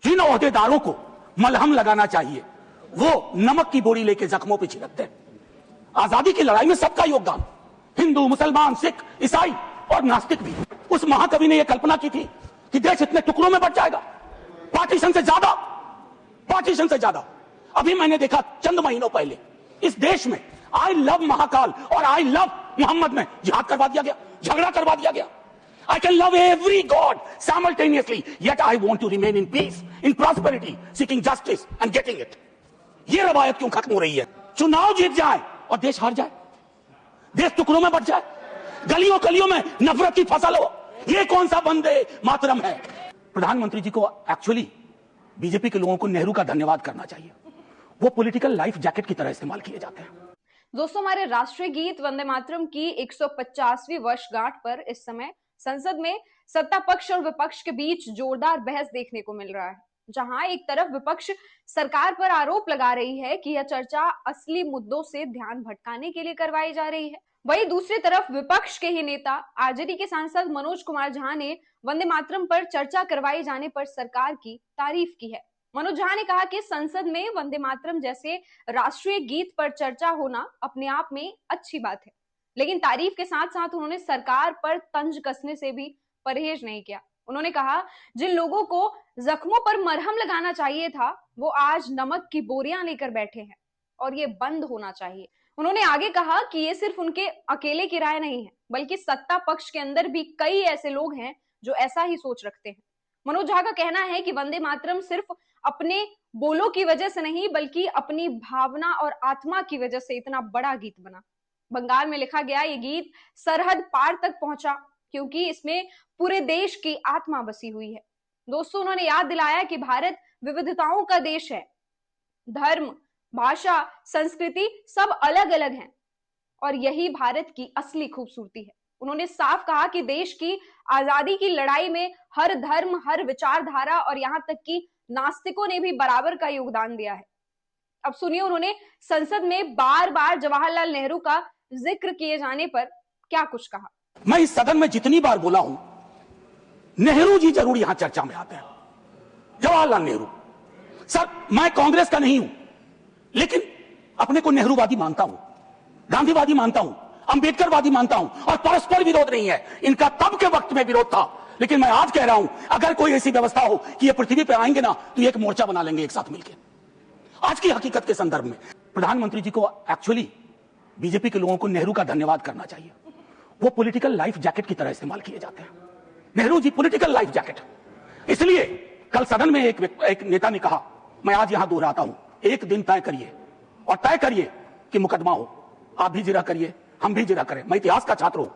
जिन ओहदेदारों को मलहम लगाना चाहिए वो नमक की बोरी लेके जख्मों पे छिड़कते हैं। आजादी की लड़ाई में सबका योगदान, हिंदू, मुसलमान, सिख, ईसाई और नास्तिक भी। उस महाकवि ने यह कल्पना की थी कि देश इतने टुकड़ों में बट जाएगा, पार्टीशन से ज्यादा। अभी मैंने देखा चंद महीनों पहले इस देश में आई लव महाकाल और आई लव मोहम्मद में जिहाद करवा दिया गया, झगड़ा करवा दिया गया। I can love every God simultaneously, yet I want to remain in peace, in prosperity, seeking justice and getting it. ये रवायत क्यों खत्म हो रही है? चुनाव जीत जाए और देश हार जाए, देश टुकड़ों में बट जाए, गलियों गलियों में नफरत की फसल हो, ये कौन सा वंदे मातरम है? प्रधानमंत्री जी को एक्चुअली बीजेपी के लोगों को नेहरू का धन्यवाद करना चाहिए। वो पॉलिटिकल लाइफ जैकेट की तरह इस्तेमाल किए जाते हैं। दोस्तों, हमारे राष्ट्रीय गीत वंदे मातरम की 150वीं वर्षगांठ पर इस समय संसद में सत्ता पक्ष और विपक्ष के बीच जोरदार बहस देखने को मिल रहा है, जहां एक तरफ विपक्ष सरकार पर आरोप लगा रही है कि यह चर्चा असली मुद्दों से ध्यान भटकाने के लिए करवाई जा रही है। वहीं दूसरी तरफ विपक्ष के ही नेता आरजेडी के सांसद मनोज कुमार झा ने वंदे मातरम पर चर्चा करवाए जाने पर सरकार की तारीफ की है। मनोज झा ने कहा कि संसद में वंदे मातरम जैसे राष्ट्रीय गीत पर चर्चा होना अपने आप में अच्छी बात है, लेकिन तारीफ के साथ साथ उन्होंने सरकार पर तंज कसने से भी परहेज नहीं किया। उन्होंने कहा, जिन लोगों को जख्मों पर मरहम लगाना चाहिए था वो आज नमक की बोरियां लेकर बैठे हैं और ये बंद होना चाहिए। उन्होंने आगे कहा कि ये सिर्फ उनके अकेले की राय नहीं है, बल्कि सत्ता पक्ष के अंदर भी कई ऐसे लोग हैं जो ऐसा ही सोच रखते हैं। मनोज झा का कहना है कि वंदे मातरम सिर्फ अपने बोलों की वजह से नहीं बल्कि अपनी भावना और आत्मा की वजह से इतना बड़ा गीत बना। बंगाल में लिखा गया ये गीत सरहद पार तक पहुंचा क्योंकि इसमें पूरे देश की आत्मा बसी हुई है। दोस्तों, उन्होंने याद दिलाया कि भारत विविधताओं का देश है, धर्म, भाषा, संस्कृति सब अलग अलग हैं और यही भारत की असली खूबसूरती है। उन्होंने साफ कहा कि देश की आजादी की लड़ाई में हर धर्म, हर विचारधारा और यहाँ तक कि नास्तिकों ने भी बराबर का योगदान दिया है। अब सुनिए उन्होंने संसद में बार बार जवाहरलाल नेहरू का जिक्र किए जाने पर क्या कुछ कहा। मैं इस सदन में जितनी बार बोला हूं, नेहरू जी जरूर यहां चर्चा में आते हैं। जवाहरलाल नेहरू सर, मैं कांग्रेस का नहीं हूं, लेकिन अपने को नेहरूवादी मानता हूं, गांधीवादी मानता हूं, अंबेडकरवादी मानता हूं और परस्पर विरोध नहीं है। इनका तब के वक्त में विरोध था, लेकिन मैं आज कह रहा हूं अगर कोई ऐसी व्यवस्था हो कि ये पृथ्वी पे आएंगे ना तो एक मोर्चा बना लेंगे एक साथ मिलकर। आज की हकीकत के संदर्भ में प्रधानमंत्री जी को एक्चुअली बीजेपी के लोगों को नेहरू का धन्यवाद करना चाहिए। वो पॉलिटिकल लाइफ जैकेट की तरह इस्तेमाल किए जाते हैं। Nehru ji political life jacket. इसलिए कल सदन में एक नेता ने कहा, मैं आज यहां दोहराता हूं, एक दिन तय करिए और तय करिए कि मुकदमा हो। आप भी जिरह करिए, हम भी जिरह करें। मैं इतिहास का छात्र हूं,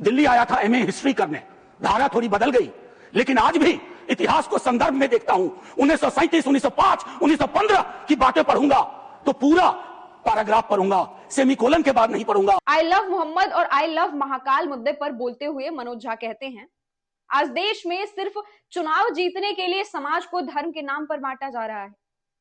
दिल्ली आया था एमए हिस्ट्री करने, धारा थोड़ी बदल गई, लेकिन आज भी इतिहास को संदर्भ में देखता हूं। 1937, 1905, 1915 की बातें पढ़ूंगा तो पूरा पैराग्राफ पढ़ूंगा, सेमीकोलन के बाद नहीं पढ़ूंगा। आई लव मोहम्मद और आई लव महाकाल मुद्दे पर बोलते हुए मनोज झा कहते हैं, आज देश में सिर्फ चुनाव जीतने के लिए समाज को धर्म के नाम पर बांटा जा रहा है,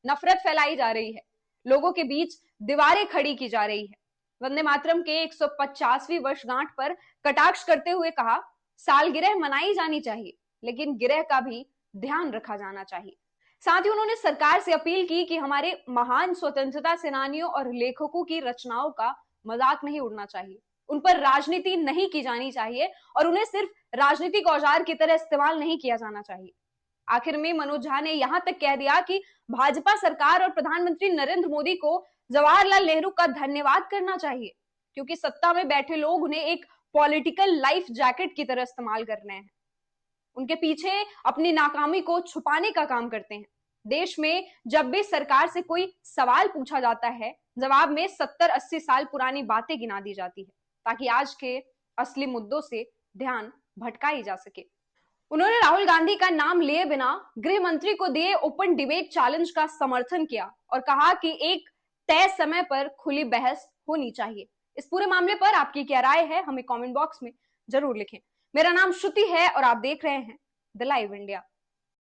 नफरत फैलाई जा रही है, लोगों के बीच दीवारें खड़ी की जा रही है। वंदे मातरम के 150वीं वर्षगांठ पर कटाक्ष करते हुए कहा, सालगिरह मनाई जानी चाहिए लेकिन गिरह का भी ध्यान रखा जाना चाहिए। साथ ही उन्होंने सरकार से अपील की कि हमारे महान स्वतंत्रता सेनानियों और लेखकों की रचनाओं का मजाक नहीं उड़ना चाहिए, उन पर राजनीति नहीं की जानी चाहिए और उन्हें सिर्फ राजनीतिक औजार की तरह इस्तेमाल नहीं किया जाना चाहिए। आखिर में मनोज झा ने यहां तक कह दिया कि भाजपा सरकार और प्रधानमंत्री नरेंद्र मोदी को जवाहरलाल नेहरू का धन्यवाद करना चाहिए क्योंकि सत्ता में बैठे लोग उन्हें एक पॉलिटिकल लाइफ जैकेट की तरह इस्तेमाल कर रहे हैं, उनके पीछे अपनी नाकामी को छुपाने का काम करते हैं। देश में जब भी सरकार से कोई सवाल पूछा जाता है, जवाब में 70-80 साल पुरानी बातें गिना दी जाती है ताकि आज के असली मुद्दों से ध्यान भटकाई जा सके। उन्होंने राहुल गांधी का नाम लिए बिना गृह मंत्री को दिए ओपन डिबेट चैलेंज का समर्थन किया और कहा कि एक तय समय पर खुली बहस होनी चाहिए। इस पूरे मामले पर आपकी क्या राय है, हमें कमेंट बॉक्स में जरूर लिखें। मेरा नाम श्रुति है और आप देख रहे हैं द लाइव इंडिया।